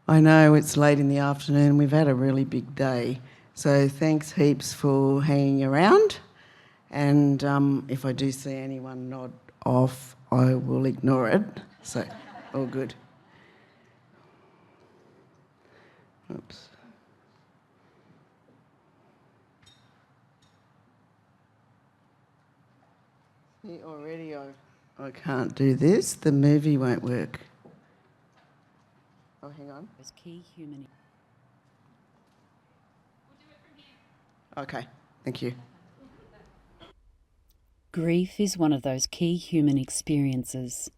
I know it's late in the afternoon. We've had a really big day. So thanks heaps for hanging around. And if I do see anyone nod off, I will ignore it. So, all good. Oops. See, already I can't do this. The movie won't work. Oh, hang on. As key human. We'll do it from here. Okay, thank you. Grief is one of those key human experiences,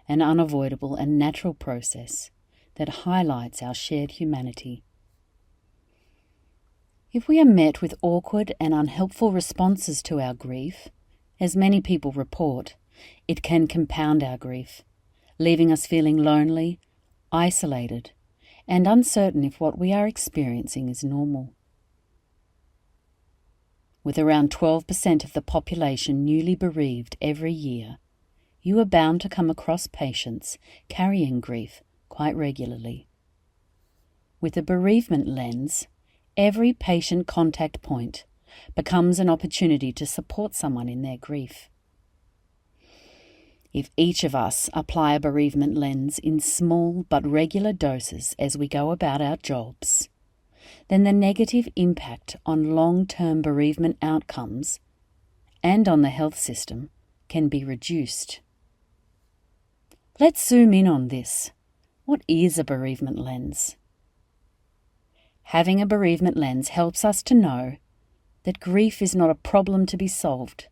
an unavoidable and natural process that highlights our shared humanity. If we are met with awkward and unhelpful responses to our grief, as many people report, it can compound our grief, leaving us feeling lonely, isolated, and uncertain if what we are experiencing is normal. With around 12% of the population newly bereaved every year, you are bound to come across patients carrying grief quite regularly. With a bereavement lens, every patient contact point becomes an opportunity to support someone in their grief. If each of us apply a bereavement lens in small but regular doses as we go about our jobs, then the negative impact on long-term bereavement outcomes and on the health system can be reduced. Let's zoom in on this. What is a bereavement lens? Having a bereavement lens helps us to know that grief is not a problem to be solved.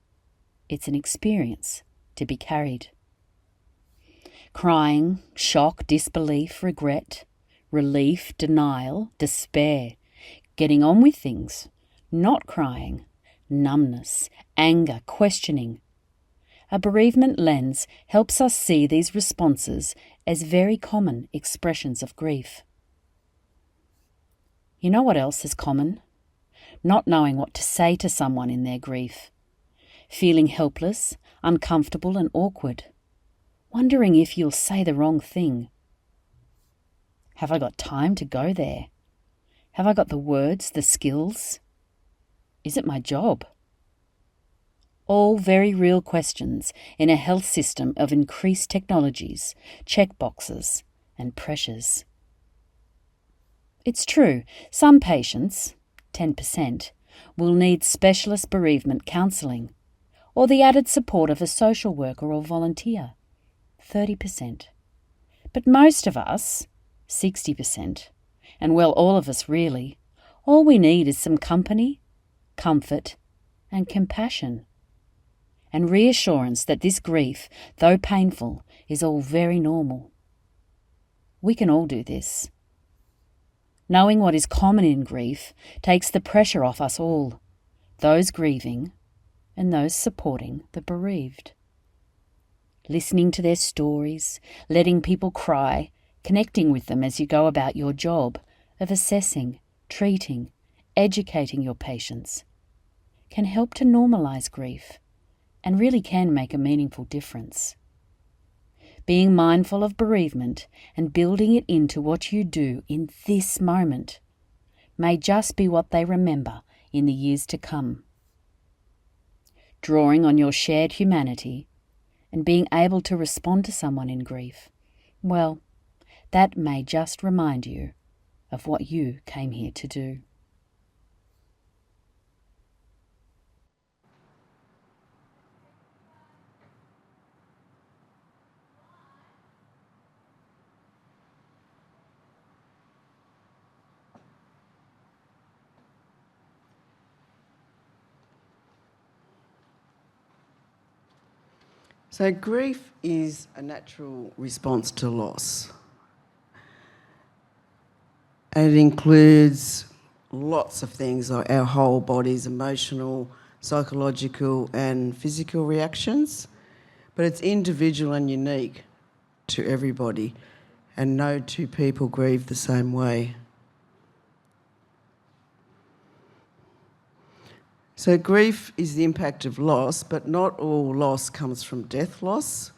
It's an experience to be carried. Crying, shock, disbelief, regret, relief, denial, despair, getting on with things, not crying, numbness, anger, questioning. A bereavement lens helps us see these responses as very common expressions of grief. You know what else is common? Not knowing what to say to someone in their grief, feeling helpless, uncomfortable and awkward, wondering if you'll say the wrong thing. Have I got time to go there? Have I got the words, the skills? Is it my job? All very real questions in a health system of increased technologies, checkboxes, and pressures. It's true, some patients, 10%, will need specialist bereavement counselling, or the added support of a social worker or volunteer, 30%. But most of us, 60%, and well, all of us really, all we need is some company, comfort, and compassion, and reassurance that this grief, though painful, is all very normal. We can all do this. Knowing what is common in grief takes the pressure off us all, those grieving and those supporting the bereaved. Listening to their stories, letting people cry, connecting with them as you go about your job of assessing, treating, educating your patients, can help to normalise grief and really can make a meaningful difference. Being mindful of bereavement and building it into what you do in this moment may just be what they remember in the years to come. Drawing on your shared humanity and being able to respond to someone in grief, well, that may just remind you of what you came here to do. So grief is a natural response to loss. And it includes lots of things like our whole body's emotional, psychological and physical reactions. But it's individual and unique to everybody, and no two people grieve the same way. So grief is the impact of loss, but not all loss comes from death loss.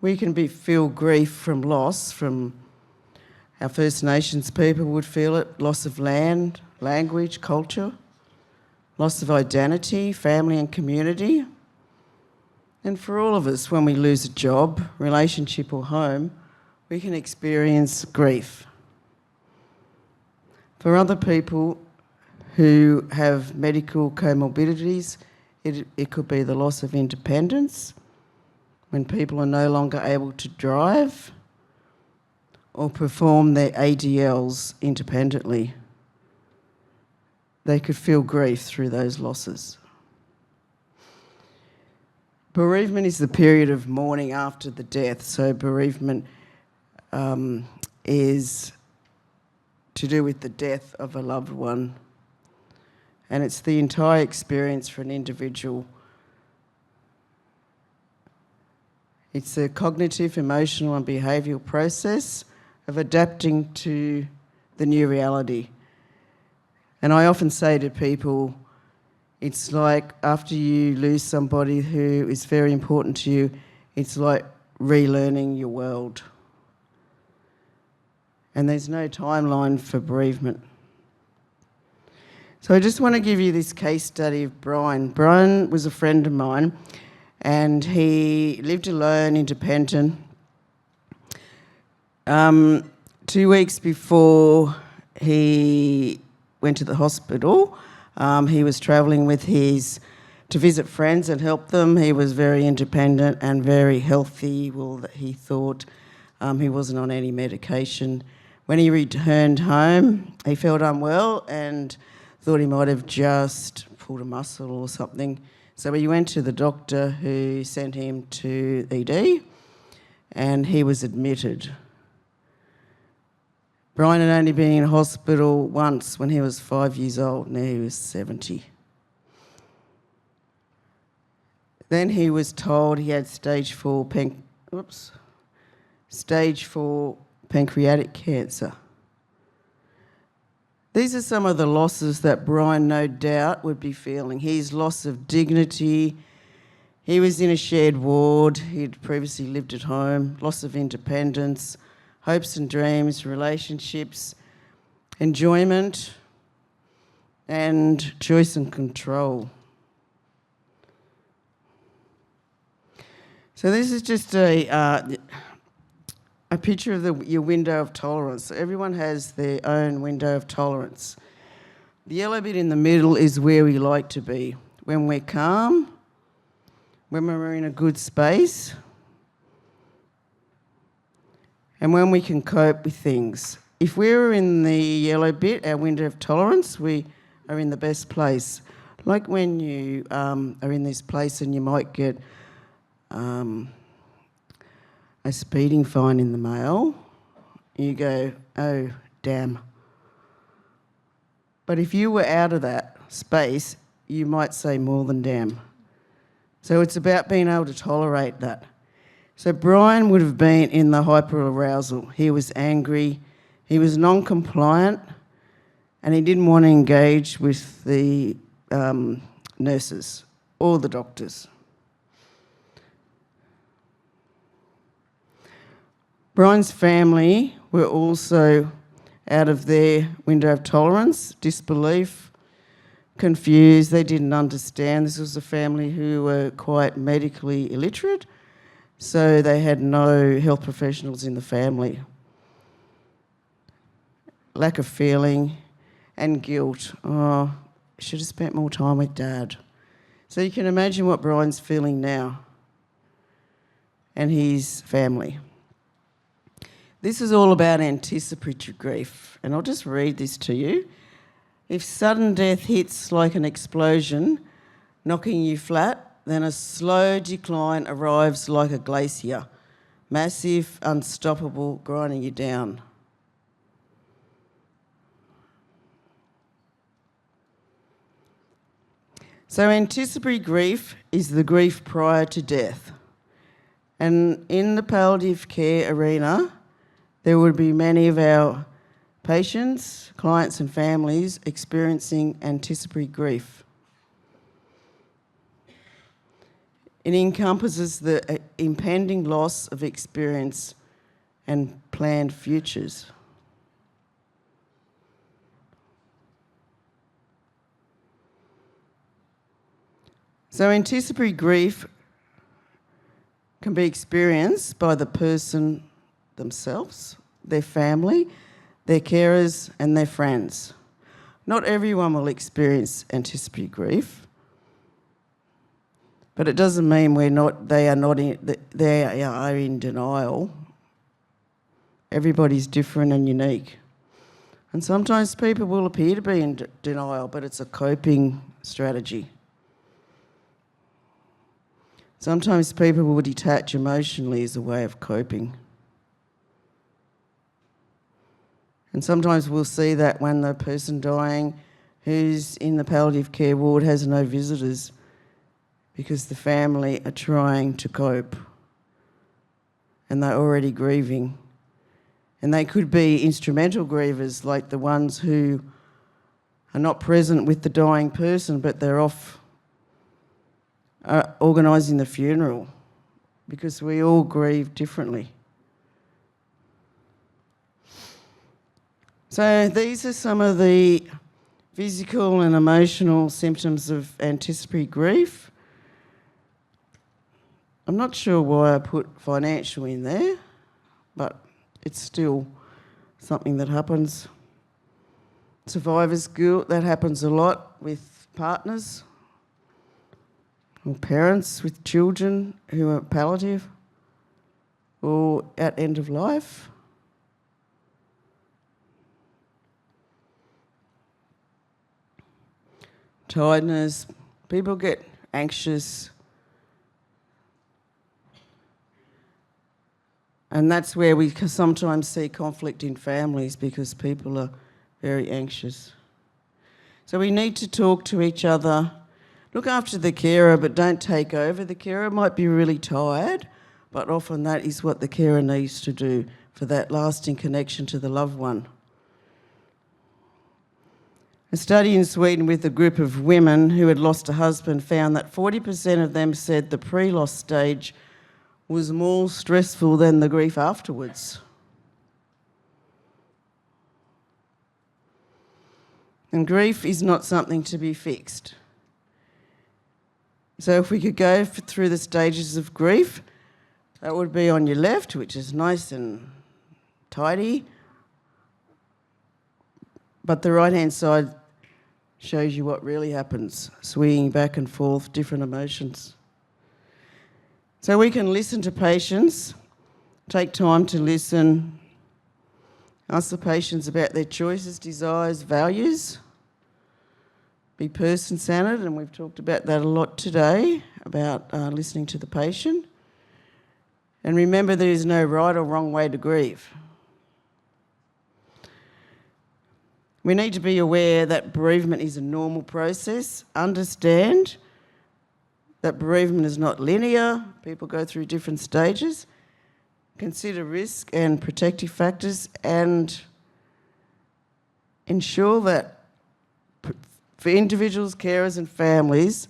We can feel grief from loss from Our First Nations people would feel it, loss of land, language, culture, loss of identity, family and community. And for all of us, when we lose a job, relationship or home, we can experience grief. For other people who have medical comorbidities, it could be the loss of independence, when people are no longer able to drive or perform their ADLs independently. They could feel grief through those losses. Bereavement is the period of mourning after the death. So bereavement is to do with the death of a loved one. And it's the entire experience for an individual. It's a cognitive, emotional and behavioural process of adapting to the new reality. And I often say to people, it's like after you lose somebody who is very important to you, it's like relearning your world. And there's no timeline for bereavement. So I just want to give you this case study of Brian. Brian was a friend of mine and he lived alone, independent. 2 weeks before he went to the hospital, he was travelling to visit friends and help them. He was very independent and very healthy. Well, he thought he wasn't on any medication. When he returned home, he felt unwell and thought he might have just pulled a muscle or something. So he went to the doctor who sent him to ED and he was admitted. Brian had only been in hospital once when he was 5 years old, now he was 70. Then he was told he had stage 4 pancreatic cancer. These are some of the losses that Brian no doubt would be feeling. His loss of dignity, he was in a shared ward, he'd previously lived at home, loss of independence, hopes and dreams, relationships, enjoyment, and choice and control. So this is just a picture of your window of tolerance. So everyone has their own window of tolerance. The yellow bit in the middle is where we like to be. When we're calm, when we're in a good space, and when we can cope with things. If we're in the yellow bit, our window of tolerance, we are in the best place. Like when you are in this place and you might get a speeding fine in the mail, you go, oh, damn. But if you were out of that space, you might say more than damn. So it's about being able to tolerate that. So Brian would have been in the hyperarousal. He was angry, he was non-compliant, and he didn't want to engage with the nurses or the doctors. Brian's family were also out of their window of tolerance, disbelief, confused, they didn't understand. This was a family who were quite medically illiterate, so they had no health professionals in the family. Lack of feeling and guilt. Oh, should have spent more time with Dad. So you can imagine what Brian's feeling now and his family. This is all about anticipatory grief, and I'll just read this to you. If sudden death hits like an explosion, knocking you flat, then a slow decline arrives like a glacier, massive, unstoppable, grinding you down. So anticipatory grief is the grief prior to death. And in the palliative care arena, there would be many of our patients, clients and families experiencing anticipatory grief. It encompasses the impending loss of experience and planned futures. So anticipatory grief can be experienced by the person themselves, their family, their carers and their friends. Not everyone will experience anticipatory grief, but it doesn't mean they are in denial. Everybody's different and unique. And sometimes people will appear to be in denial, but it's a coping strategy. Sometimes people will detach emotionally as a way of coping. And sometimes we'll see that when the person dying who's in the palliative care ward has no visitors because the family are trying to cope and they're already grieving. And they could be instrumental grievers, like the ones who are not present with the dying person, but they're off organising the funeral, because we all grieve differently. So these are some of the physical and emotional symptoms of anticipatory grief. I'm not sure why I put financial in there, but it's still something that happens. Survivor's guilt, that happens a lot with partners or parents with children who are palliative or at end of life. Tiredness, people get anxious, and that's where we can sometimes see conflict in families, because people are very anxious. So we need to talk to each other. Look after the carer, but don't take over. The carer might be really tired, but often that is what the carer needs to do for that lasting connection to the loved one. A study in Sweden with a group of women who had lost a husband found that 40% of them said the pre-loss stage was more stressful than the grief afterwards. And grief is not something to be fixed. So if we could go through the stages of grief, that would be on your left, which is nice and tidy. But the right-hand side shows you what really happens, swinging back and forth, different emotions. So we can listen to patients, take time to listen, ask the patients about their choices, desires, values, be person-centred, and we've talked about that a lot today, about listening to the patient. And remember, there is no right or wrong way to grieve. We need to be aware that bereavement is a normal process. Understand that bereavement is not linear. People go through different stages. Consider risk and protective factors, and ensure that for individuals, carers and families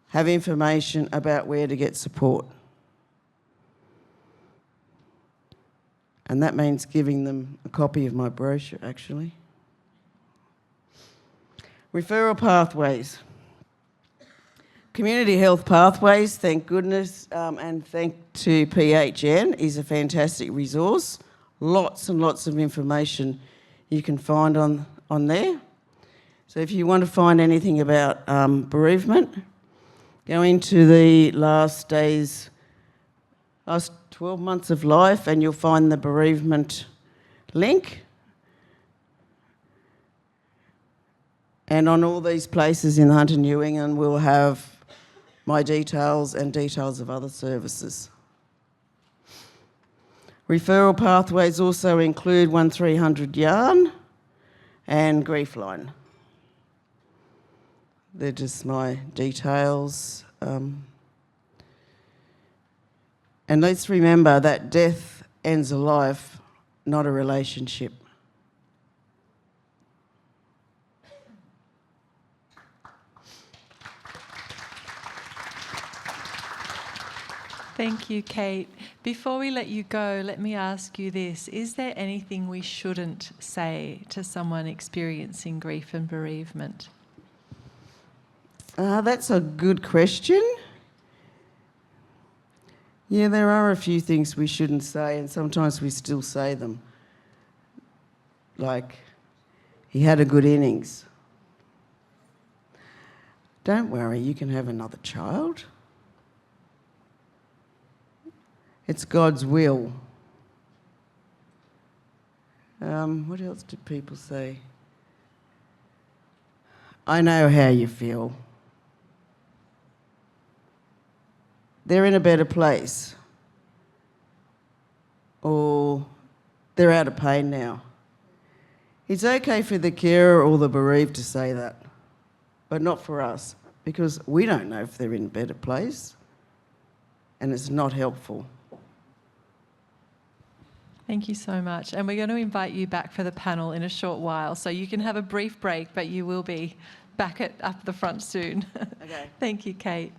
have information about where to get support. And that means giving them a copy of my brochure, actually. Referral pathways. Community health pathways, thank goodness, and thank to PHN, is a fantastic resource. Lots and lots of information you can find on there. So if you want to find anything about bereavement, go into the last 12 months of life, and you'll find the bereavement link. And on all these places in Hunter New England, we'll have my details and details of other services. Referral pathways also include 1300 Yarn and Griefline. They're just my details. And let's remember that death ends a life, not a relationship. Thank you, Kate. Before we let you go, let me ask you this. Is there anything we shouldn't say to someone experiencing grief and bereavement? That's a good question. Yeah, there are a few things we shouldn't say, and sometimes we still say them. Like, he had a good innings. Don't worry, you can have another child. It's God's will. What else do people say? I know how you feel. They're in a better place. Or they're out of pain now. It's okay for the carer or the bereaved to say that, but not for us, because we don't know if they're in a better place, and it's not helpful. Thank you so much. And we're going to invite you back for the panel in a short while, so you can have a brief break, but you will be back up the front soon. Okay. Thank you, Kate.